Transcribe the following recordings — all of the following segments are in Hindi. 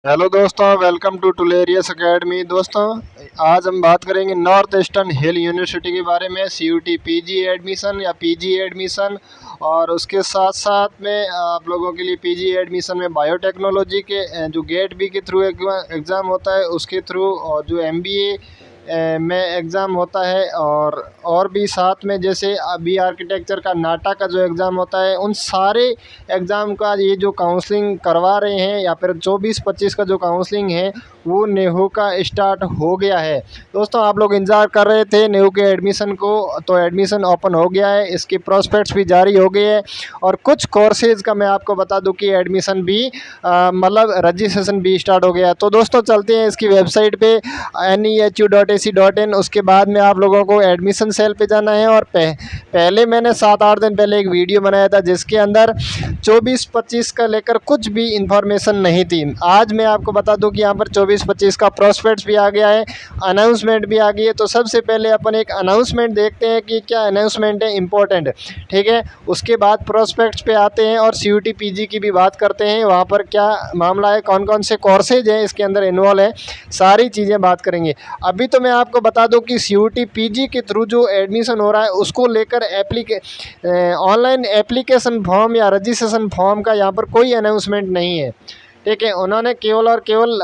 हेलो दोस्तों, वेलकम टू टुलेरियस एकेडमी। दोस्तों, आज हम बात करेंगे नॉर्थ ईस्टर्न हिल यूनिवर्सिटी के बारे में। सीयूटी पीजी एडमिशन या पीजी एडमिशन, और उसके साथ साथ में आप लोगों के लिए पीजी एडमिशन में बायोटेक्नोलॉजी के जो गेट बी के थ्रू एग्ज़ाम होता है उसके थ्रू, और जो एमबीए में एग्ज़ाम होता है, और भी साथ में जैसे बी आर्किटेक्चर का नाटा का जो एग्ज़ाम होता है, उन सारे एग्ज़ाम का ये जो काउंसलिंग करवा रहे हैं, या फिर 24-25 का जो काउंसलिंग है वो नेहू का स्टार्ट हो गया है। दोस्तों, आप लोग इंतज़ार कर रहे थे नेहू के एडमिशन को, तो एडमिशन ओपन हो गया है, इसके प्रोस्पेक्ट्स भी जारी हो गए हैं, और कुछ कोर्सेज़ का मैं आपको बता दूं कि एडमिशन भी मतलब रजिस्ट्रेशन भी स्टार्ट हो गया है। तो दोस्तों, चलते हैं इसकी वेबसाइट पे nehu.ac.in। उसके बाद में आप लोगों को एडमिशन सेल पे जाना है, और पहले मैंने 7-8 दिन पहले एक वीडियो बनाया था जिसके अंदर 24-25 का लेकर कुछ भी इंफॉर्मेशन नहीं थी। आज मैं आपको बता दूं कि यहाँ पर 24-25 का प्रोस्पेक्ट्स भी आ गया है, अनाउंसमेंट भी आ गई है। तो सबसे पहले अपन एक अनाउंसमेंट देखते हैं कि क्या अनाउंसमेंट है, इम्पोर्टेंट, ठीक है। उसके बाद प्रोस्पेक्ट्स पे आते हैं और सीयूटी पीजी की भी बात करते हैं, वहाँ पर क्या मामला है, कौन कौन से कोर्सेज हैं इसके अंदर इन्वॉल्व है, सारी चीज़ें बात करेंगे। अभी तो मैं आपको बता दूं कि सीयूटी पीजी के थ्रू जो एडमिशन हो रहा है उसको लेकर ऑनलाइन एप्लीकेशन फॉर्म या रजिस्ट्रेशन फॉर्म का यहाँ पर कोई अनाउंसमेंट नहीं है, ठीक है। उन्होंने केवल और केवल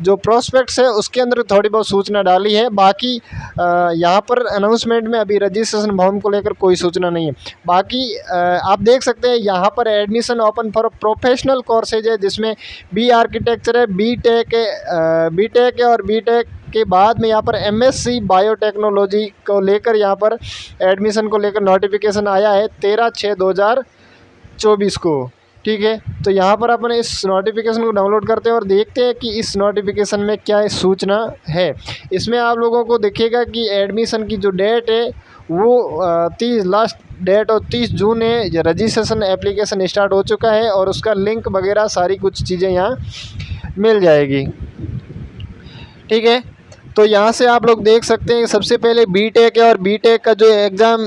जो प्रोस्पेक्ट्स है उसके अंदर थोड़ी बहुत सूचना डाली है, बाकी यहाँ पर अनाउंसमेंट में अभी रजिस्ट्रेशन फॉर्म को लेकर कोई सूचना नहीं है। बाकी आप देख सकते हैं यहाँ पर admission open for professional courses है, जिसमें बी आर्किटेक्चर है, बीटेक है, और बीटेक के बाद में यहाँ पर एमएससी बायोटेक्नोलॉजी को लेकर यहाँ पर एडमिशन को लेकर नोटिफिकेशन आया है 13/6/2024 को, ठीक है। तो यहाँ पर अपन इस नोटिफिकेशन को डाउनलोड करते हैं और देखते हैं कि इस नोटिफिकेशन में क्या सूचना है। इसमें आप लोगों को दिखेगा कि एडमिशन की जो डेट है वो 30 लास्ट डेट और 30 जून है। रजिस्ट्रेशन एप्लीकेशन स्टार्ट हो चुका है, और उसका लिंक वगैरह सारी कुछ चीज़ें यहाँ मिल जाएगी, ठीक है। तो यहाँ से आप लोग देख सकते हैं सबसे पहले बीटेक है, और बीटेक का जो एग्ज़ाम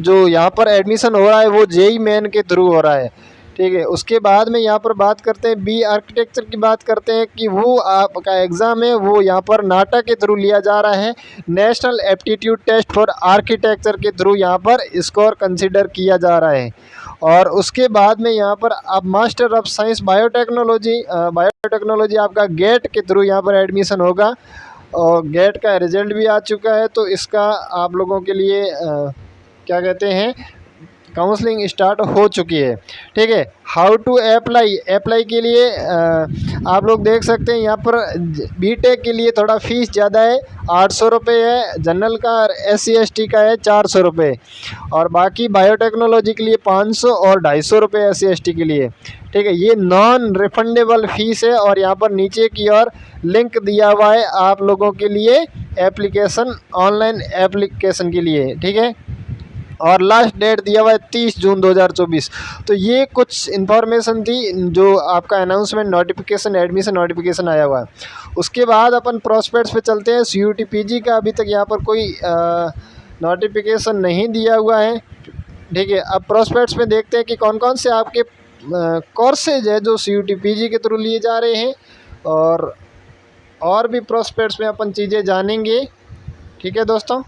जो यहाँ पर एडमिशन हो रहा है वो जेई मेन के थ्रू हो रहा है, ठीक है। उसके बाद में यहाँ पर बात करते हैं बी आर्किटेक्चर की, बात करते हैं कि वो आपका एग्ज़ाम है वो यहाँ पर नाटा के थ्रू लिया जा रहा है। National aptitude test for architecture के थ्रू यहाँ पर स्कोर कंसिडर किया जा रहा है। और उसके बाद में यहाँ पर आप मास्टर ऑफ साइंस बायोटेक्नोलॉजी आपका गेट के थ्रू यहाँ पर एडमिशन होगा, और गेट का रिज़ल्ट भी आ चुका है। तो इसका आप लोगों के लिए क्या कहते हैं, काउंसलिंग स्टार्ट हो चुकी है, ठीक है। हाउ टू अप्लाई के लिए आप लोग देख सकते हैं यहाँ पर बीटेक के लिए थोड़ा फीस ज़्यादा है, 800 रुपये है। जनरल का और SC/ST का है 400 रुपये, और बाकी बायोटेक्नोलॉजी के लिए 500 और 250 रुपये SC/ST के लिए, ठीक है। ये नॉन रिफंडेबल फीस है, और यहाँ पर नीचे की ओर लिंक दिया हुआ है आप लोगों के लिए एप्लीकेशन, ऑनलाइन एप्लीकेशन के लिए, ठीक है। और लास्ट डेट दिया हुआ है 30 जून 2024। तो ये कुछ इन्फॉर्मेशन थी जो आपका अनाउंसमेंट नोटिफिकेशन, एडमिशन नोटिफिकेशन आया हुआ है। उसके बाद अपन प्रोस्पेक्ट्स पे चलते हैं। सीयूटी पीजी का अभी तक यहाँ पर कोई नोटिफिकेशन नहीं दिया हुआ है, ठीक है। अब प्रोस्पेक्ट्स में देखते हैं कि कौन कौन से आपके कोर्सेज है जो सीयूटी पीजी के थ्रू लिए जा रहे हैं, और भी प्रोस्पेक्ट्स में अपन चीज़ें जानेंगे, ठीक है दोस्तों।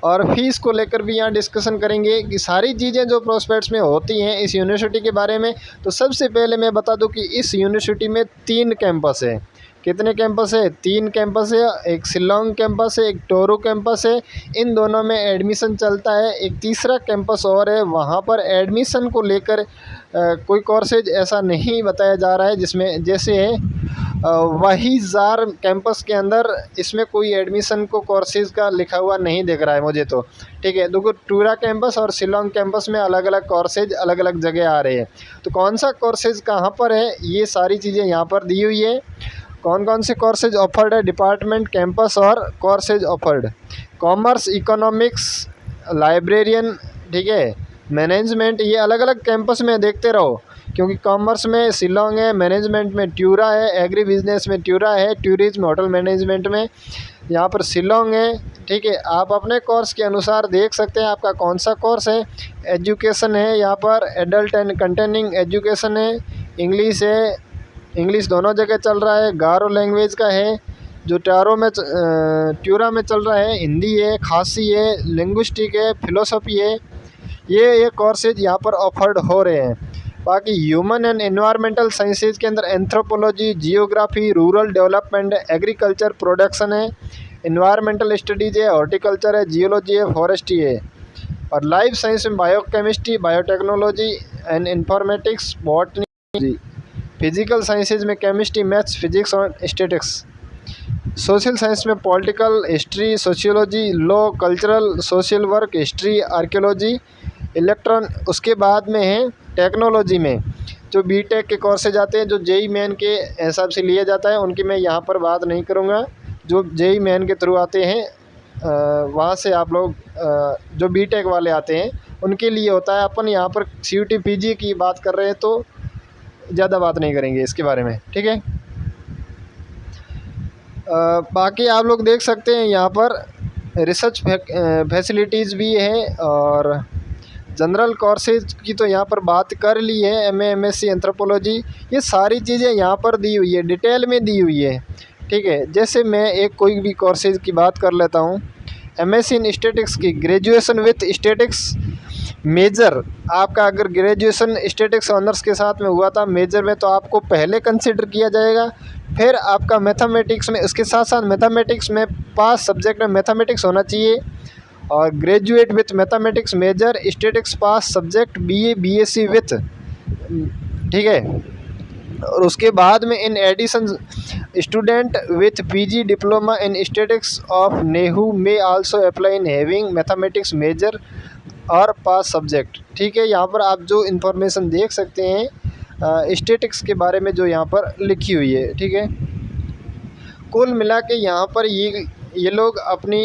और फीस को लेकर भी यहाँ डिस्कशन करेंगे कि सारी चीज़ें जो प्रोस्पेक्ट्स में होती हैं इस यूनिवर्सिटी के बारे में। तो सबसे पहले मैं बता दूं कि इस यूनिवर्सिटी में 3 कैंपस है। कितने कैंपस है? 3 कैंपस है। एक शिलोंग कैंपस है, एक टोरू कैंपस है। इन दोनों में एडमिशन चलता है। एक तीसरा कैंपस और है, वहाँ पर एडमिशन को लेकर कोई कोर्सेज ऐसा नहीं बताया जा रहा है, जिसमें जैसे है वही जार कैंपस के अंदर इसमें कोई एडमिशन को कोर्सेज़ का लिखा हुआ नहीं दिख रहा है मुझे तो, ठीक है। देखो, टूरा कैंपस और शिलोंग कैंपस में अलग अलग कोर्सेज अलग अलग जगह आ रहे हैं। तो कौन सा कोर्सेज कहाँ पर है, ये सारी चीज़ें यहाँ पर दी हुई है। कौन कौन से कोर्सेज ऑफर्ड है, डिपार्टमेंट, कैंपस और courses offered. Commerce, economics, librarian, ठीक है, मैनेजमेंट, ये अलग अलग कैंपस में देखते रहो, क्योंकि कॉमर्स में शिलोंग है, मैनेजमेंट में ट्यूरा है, एग्री बिजनेस में ट्यूरा है, टूरिज्म होटल मैनेजमेंट में यहाँ पर शिलोंग है, ठीक है। आप अपने कोर्स के अनुसार देख सकते हैं आपका कौन सा कोर्स है। एजुकेशन है यहाँ पर, एडल्ट एंड कंटेनिंग एजुकेशन है, इंग्लिश है, इंग्लिश दोनों जगह चल रहा है। गारो लैंग्वेज का है जो ट्यूरा में चल रहा है। हिंदी है, खासी है, लिंग्विस्टिक है, फिलोसफी है। ये कोर्सेज यहाँ पर ऑफर्ड हो रहे हैं। बाकी ह्यूमन एंड एनवायरमेंटल साइंसेज के अंदर anthropology, geography, rural development, agriculture production है, एनवायरमेंटल स्टडीज़ है, हॉर्टिकल्चर है, जियोलॉजी है, फॉरेस्ट्री है। और लाइफ साइंस में biochemistry, biotechnology and informatics, botany, physical sciences में केमिस्ट्री, मैथ्स, फिजिक्स और स्टैटिक्स। सोशल साइंस में political history, sociology, law, cultural, social work, history, archaeology, electron. उसके बाद में है टेक्नोलॉजी में जो बीटेक के कोर्सेज आते हैं, जो जेई मेन के हिसाब से लिया जाता है, उनकी मैं यहाँ पर बात नहीं करूँगा। जो जेई मेन के थ्रू आते हैं वहाँ से आप लोग जो बीटेक वाले आते हैं उनके लिए होता है। अपन यहाँ पर सीयूटी पीजी की बात कर रहे हैं तो ज़्यादा बात नहीं करेंगे इसके बारे में, ठीक है। बाकी आप लोग देख सकते हैं यहाँ पर रिसर्च फैसिलिटीज़ भी है और जनरल कोर्सेज की तो यहाँ पर बात कर ली है। एमए, एमएससी एंथ्रोपोलॉजी, ये सारी चीज़ें यहाँ पर दी हुई है, डिटेल में दी हुई है, ठीक है। जैसे मैं एक कोई भी कोर्सेज की बात कर लेता हूँ। एमएससी इन स्टैटिक्स की ग्रेजुएशन विथ स्टैटिक्स मेजर, आपका अगर ग्रेजुएशन स्टैटिक्स ऑनर्स के साथ में हुआ था मेजर में, तो आपको पहले कंसिडर किया जाएगा। फिर आपका मैथमेटिक्स में, उसके साथ साथ मैथमेटिक्स में पास सब्जेक्ट में मैथमेटिक्स होना चाहिए। और graduate with mathematics major statics pass subject BA, BSc with, ठीक है। और उसके बाद में in addition student with PG diploma in statics of Nehru may also apply in having mathematics major और पास सब्जेक्ट, ठीक है। यहाँ पर आप जो इन्फॉर्मेशन देख सकते हैं स्टैटिक्स के बारे में जो यहाँ पर लिखी हुई है, ठीक है। कुल मिला के यहाँ पर ये लोग अपनी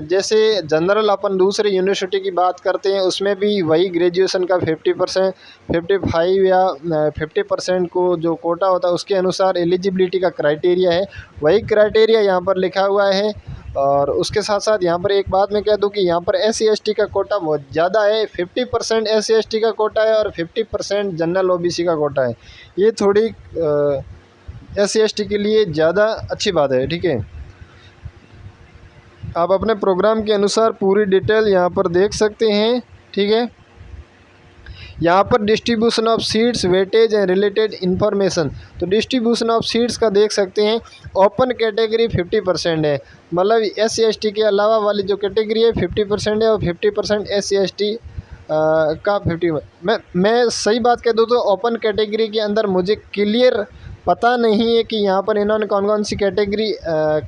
जैसे जनरल अपन दूसरे यूनिवर्सिटी की बात करते हैं उसमें भी वही ग्रेजुएशन का 50%, 55 या 50% को जो कोटा होता है उसके अनुसार एलिजिबिलिटी का क्राइटेरिया है, वही क्राइटेरिया यहाँ पर लिखा हुआ है। और उसके साथ साथ यहाँ पर एक बात मैं कह दूँ कि यहाँ पर SC ST का कोटा बहुत ज़्यादा है। 50% SC ST का कोटा है और 50% जनरल OBC का कोटा है। ये थोड़ी SC ST के लिए ज़्यादा अच्छी बात है, ठीक है। आप अपने प्रोग्राम के अनुसार पूरी डिटेल यहाँ पर देख सकते हैं, ठीक है। यहाँ पर distribution of seats, weightage and related information, तो डिस्ट्रीब्यूशन ऑफ सीट्स का देख सकते हैं। ओपन कैटेगरी 50% है, मतलब SC ST के अलावा वाली जो कैटेगरी है 50% है और 50% SC ST का 50। मैं सही बात कह दूँ तो ओपन कैटेगरी के अंदर मुझे क्लियर पता नहीं है कि यहाँ पर इन्होंने कौन कौन सी कैटेगरी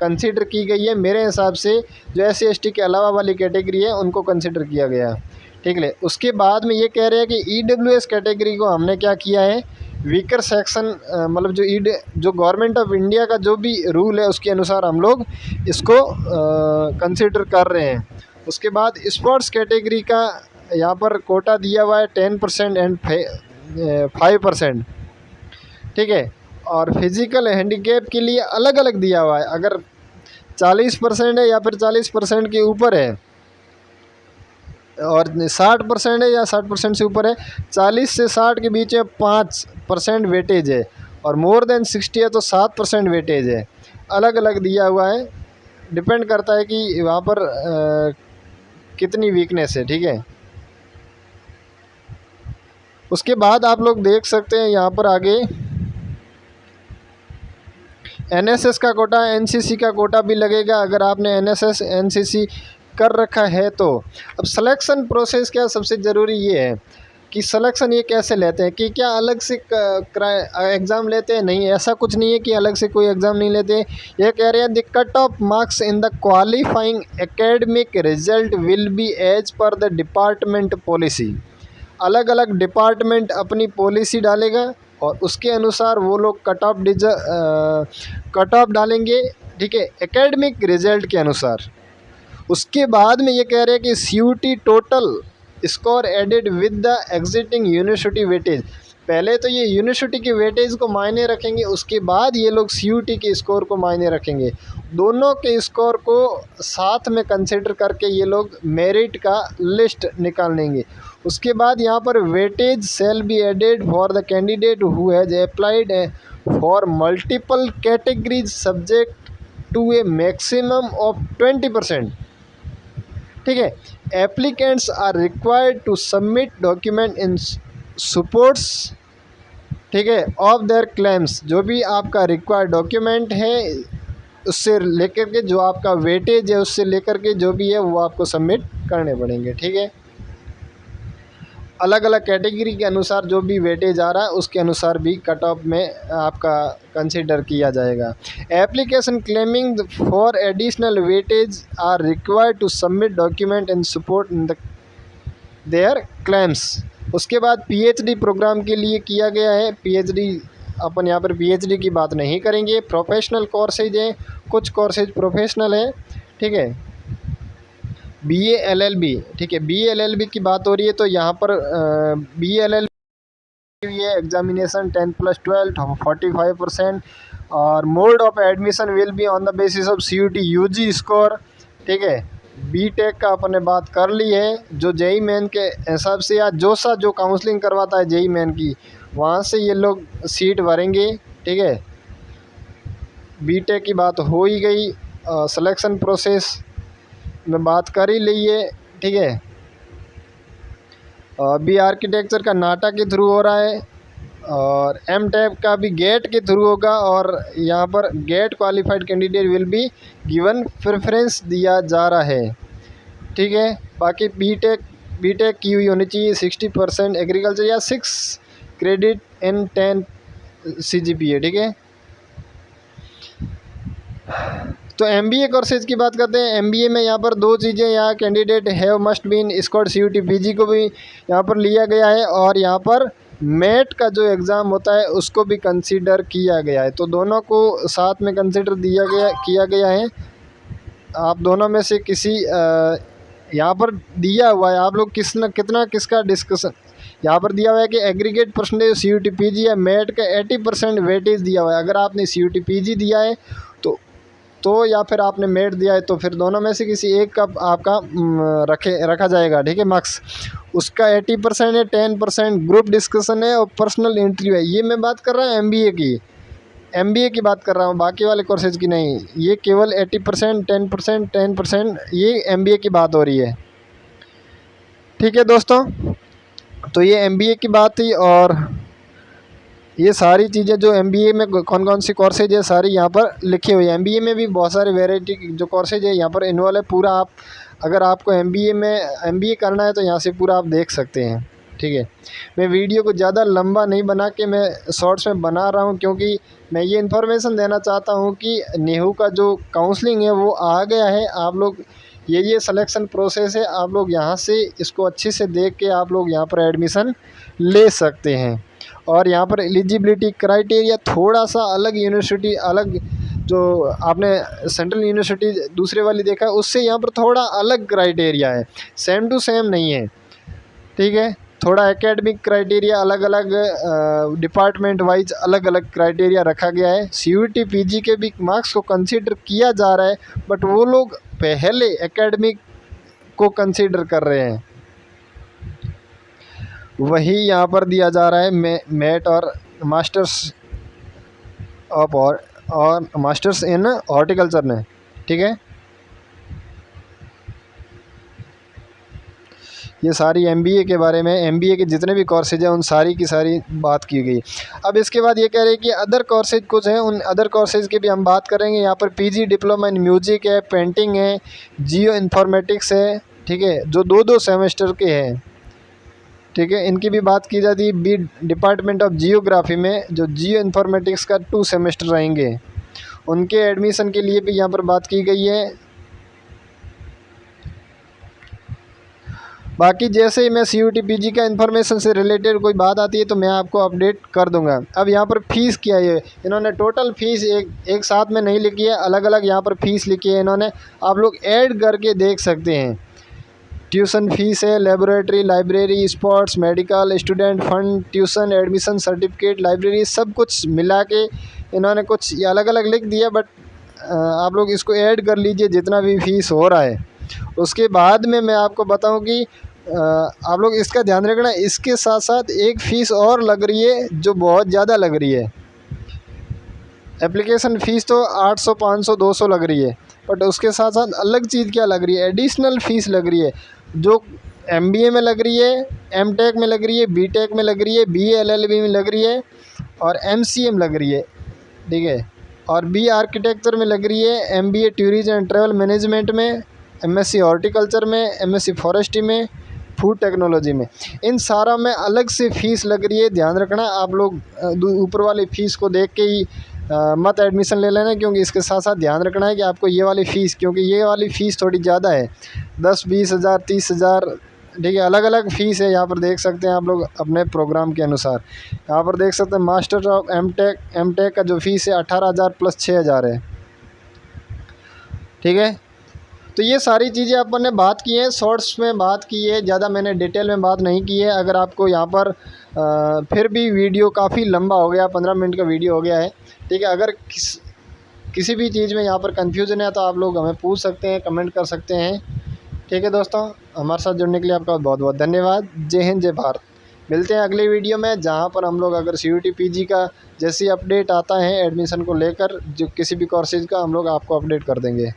कंसीडर की गई है। मेरे हिसाब से जो SC ST के अलावा वाली कैटेगरी है उनको कंसीडर किया गया, ठीक है। उसके बाद में ये कह रहे हैं कि EWS कैटेगरी को हमने क्या किया है, वीकर सेक्शन, मतलब जो गवर्नमेंट ऑफ इंडिया का जो भी रूल है उसके अनुसार हम लोग इसको कंसीडर कर रहे हैं। उसके बाद स्पोर्ट्स कैटेगरी का यहाँ पर कोटा दिया हुआ है 10% एंड 5%, ठीक है। और फिज़िकल हैंडीकैप के लिए अलग अलग दिया हुआ है, अगर 40% है या फिर 40% के ऊपर है और 60% है या 60% से ऊपर है, 40 से 60 के बीच में 5% वेटेज है और मोर देन 60 है तो 7% वेटेज है। अलग अलग दिया हुआ है, डिपेंड करता है कि वहाँ पर कितनी वीकनेस है, ठीक है। उसके बाद आप लोग देख सकते हैं यहाँ पर आगे NSS का कोटा, NCC का कोटा भी लगेगा अगर आपने NSS NCC कर रखा है तो। अब सिलेक्शन प्रोसेस क्या, सबसे ज़रूरी ये है कि सिलेक्शन ये कैसे लेते हैं, कि क्या अलग से एग्ज़ाम लेते हैं? नहीं, ऐसा कुछ नहीं है कि अलग से कोई एग्ज़ाम नहीं लेते। ये कह रहे हैं the cut off marks in the qualifying academic result will be as per the department policy. अलग अलग डिपार्टमेंट अपनी पॉलिसी डालेगा और उसके अनुसार वो लोग कट ऑफ डालेंगे, ठीक है, एकेडमिक रिजल्ट के अनुसार। उसके बाद में ये कह रहे हैं कि CUT total score added with the exiting university weightage. पहले तो ये यूनिवर्सिटी के वेटेज को मायने रखेंगे, उसके बाद ये लोग CUT के स्कोर को मायने रखेंगे। दोनों के स्कोर को साथ में कंसिडर करके ये लोग मेरिट का लिस्ट निकाल लेंगे। उसके बाद यहाँ पर weightage shall be added for the candidate who has applied for multiple categories subject to a maximum of 20%। ठीक है, applicants are required to submit document in supports, ठीक है, ऑफ देयर क्लेम्स। जो भी आपका रिक्वायर्ड डॉक्यूमेंट है उससे लेकर के जो आपका वेटेज है उससे लेकर के जो भी है वो आपको सबमिट करने पड़ेंगे। ठीक है, अलग अलग कैटेगरी के अनुसार जो भी वेटेज आ रहा है उसके अनुसार भी कट ऑफ में आपका कंसीडर किया जाएगा। Application claiming for additional weightage are required to submit document in support in the there claims. उसके बाद पीएचडी प्रोग्राम के लिए किया गया है। पीएचडी अपन यहाँ पर पीएचडी की बात नहीं करेंगे, प्रोफेशनल कोर्सेज हैं, कुछ कोर्सेज प्रोफेशनल है। ठीक है, बीए एलएलबी, ठीक है, बीए एलएलबी की बात हो रही है तो यहाँ पर बीए एलएलबी ये एग्जामिनेशन 10+12 45%, और mode of admission will be on the basis of CUT UG score. ठीक है, बीटेक का अपन ने बात कर ली है, जो जेई मेन के हिसाब से या जोसा जो काउंसलिंग करवाता है जेई मेन की, वहाँ से ये लोग सीट भरेंगे। ठीक है, बीटेक की बात हो ही गई, सिलेक्शन प्रोसेस में बात कर ही ली है। ठीक है, बी आर्किटेक्चर का नाटा के थ्रू हो रहा है, और एम टैप का भी गेट के थ्रू होगा, और यहाँ पर GATE qualified candidate will be given preference दिया जा रहा है। ठीक है, बाकी बीटेक की हुई होनी चाहिए 60% एग्रीकल्चर या 6 क्रेडिट इन 10 CGPA। ठीक है, तो एमबीए कोर्सेज की बात करते हैं। एमबीए में यहाँ पर दो चीज़ें, यहाँ candidate have must been scored CUT PG को भी यहाँ पर लिया गया है, और यहाँ पर मेट का जो एग्ज़ाम होता है उसको भी कंसीडर किया गया है। तो दोनों को साथ में कंसीडर किया गया है। आप दोनों में से किसी यहाँ पर दिया हुआ है, आप लोग कितना किसका डिस्कशन यहाँ पर दिया हुआ है कि एग्रीगेट परसेंटेज सीयूटी पीजी है, मेट का 80% वेटेज दिया हुआ है। अगर आपने सीयूटी पीजी दिया है तो या फिर आपने मेट दिया है तो फिर दोनों में से किसी एक का आपका रखा जाएगा। ठीक है, मार्क्स उसका 80% है, 10% ग्रुप डिस्कशन है और पर्सनल इंटरव्यू है। ये मैं बात कर रहा हूँ एमबीए की बात कर रहा हूँ, बाकी वाले कोर्सेज की नहीं। ये केवल 80%, 10% ये एमबीए की बात हो रही है। ठीक है दोस्तों, तो ये एमबीए की बात थी, और ये सारी चीज़ें जो एमबीए में कौन कौन सी कोर्सेज है सारी यहाँ पर लिखी हुई है। एमबीए में भी बहुत सारे वैरायटी जो कोर्सेज है यहाँ पर इन्वॉल्व है। पूरा आप अगर आपको एमबीए करना है तो यहाँ से पूरा आप देख सकते हैं। ठीक है, मैं वीडियो को ज़्यादा लंबा नहीं बना के मैं शॉर्ट्स में बना रहा हूँ, क्योंकि मैं ये इन्फॉर्मेशन देना चाहता हूँ कि नेहरू का जो काउंसलिंग है वो आ गया है। आप लोग ये सिलेक्शन प्रोसेस है, आप लोग यहाँ से इसको अच्छे से देख के आप लोग यहाँ पर एडमिशन ले सकते हैं। और यहाँ पर एलिजिबिलिटी क्राइटेरिया थोड़ा सा अलग, यूनिवर्सिटी अलग, जो आपने सेंट्रल यूनिवर्सिटी दूसरे वाली देखा है उससे यहाँ पर थोड़ा अलग क्राइटेरिया है, सेम टू सेम नहीं है। ठीक है, थोड़ा एकेडमिक क्राइटेरिया अलग अलग, डिपार्टमेंट वाइज अलग अलग क्राइटेरिया रखा गया है। सीयूटी पीजी के भी मार्क्स को कंसीडर किया जा रहा है, बट वो लोग पहले एकेडमिक को कंसीडर कर रहे हैं, वही यहाँ पर दिया जा रहा है मेट और मास्टर्स और मास्टर्स इन हॉर्टिकल्चर में। ठीक है, ये सारी एमबीए के बारे में, एमबीए के जितने भी कोर्सेज हैं उन सारी की सारी बात की गई। अब इसके बाद ये कह रहे हैं कि अदर कोर्सेज कुछ हैं, उन अदर कोर्सेज की भी हम बात करेंगे। यहाँ पर पीजी डिप्लोमा इन म्यूजिक है, पेंटिंग है, जियो इन्फॉर्मेटिक्स है। ठीक है, जो 2-2 सेमेस्टर के हैं। ठीक है, इनकी भी बात की जाती है। बी डिपार्टमेंट ऑफ जियोग्राफी में जो जियो इन्फॉर्मेटिक्स का 2 सेमेस्टर रहेंगे, उनके एडमिशन के लिए भी यहाँ पर बात की गई है। बाकी जैसे ही मैं सीयूटी पीजी का इन्फॉर्मेशन से रिलेटेड कोई बात आती है तो मैं आपको अपडेट कर दूंगा। अब यहाँ पर फ़ीस क्या है, इन्होंने टोटल फ़ीस एक साथ में नहीं लिखी है, अलग अलग यहाँ पर फ़ीस लिखी है इन्होंने, आप लोग ऐड करके देख सकते हैं। ट्यूशन फ़ीस है, laboratory, library, sports, medical, student fund, tuition, admission certificate, library, सब कुछ मिला के इन्होंने कुछ ये अलग अलग लिख दिया, बट आप लोग इसको ऐड कर लीजिए जितना भी फ़ीस हो रहा है। उसके बाद में मैं आपको बताऊं कि आप लोग इसका ध्यान रखना। इसके साथ साथ एक फ़ीस और लग रही है जो बहुत ज़्यादा लग रही है। एप्लीकेशन फ़ीस तो 800 500 200 लग रही है, बट उसके साथ साथ अलग चीज़ क्या लग रही है, एडिशनल फ़ीस लग रही है जो MBA में लग रही है, MTech में लग रही है, BTech में लग रही है, BA LLB में लग रही है और MCA में लग रही है, ठीक है। और BA आर्किटेक्चर में लग रही है, MBA tourism and travel management में, MSc हॉर्टिकल्चर में, MSc फॉरेस्ट्री में, फूड टेक्नोलॉजी में, इन सारा में अलग से फ़ीस लग रही है। ध्यान रखना आप लोग ऊपर वाली फ़ीस को देख के ही मत एडमिशन ले लेना, क्योंकि इसके साथ साथ ध्यान रखना है कि आपको ये वाली फ़ीस, क्योंकि ये वाली फ़ीस थोड़ी ज़्यादा है, 10-20 हज़ार 30 हज़ार, ठीक है। अलग अलग फ़ीस है, यहाँ पर देख सकते हैं आप लोग अपने प्रोग्राम के अनुसार। यहाँ पर देख सकते हैं मास्टर ऑफ एमटेक का जो फ़ीस है 18,000 प्लस 6,000 है, ठीक है। तो ये सारी चीज़ें अपन ने बात की है, शॉर्ट्स में बात की है, ज़्यादा मैंने डिटेल में बात नहीं की है। अगर आपको यहाँ पर फिर भी वीडियो काफ़ी लंबा हो गया, 15 मिनट का वीडियो हो गया है, ठीक है। अगर किसी भी चीज़ में यहाँ पर कन्फ्यूज़न है तो आप लोग हमें पूछ सकते हैं, कमेंट कर सकते हैं, ठीक है। दोस्तों, हमारे साथ जुड़ने के लिए आपका बहुत बहुत धन्यवाद। जय हिंद, जय भारत। मिलते हैं अगली वीडियो में, जहाँ पर हम लोग अगर CUT PG का जैसी अपडेट आता है एडमिशन को लेकर, जो किसी भी कोर्सेज़ का, हम लोग आपको अपडेट कर देंगे।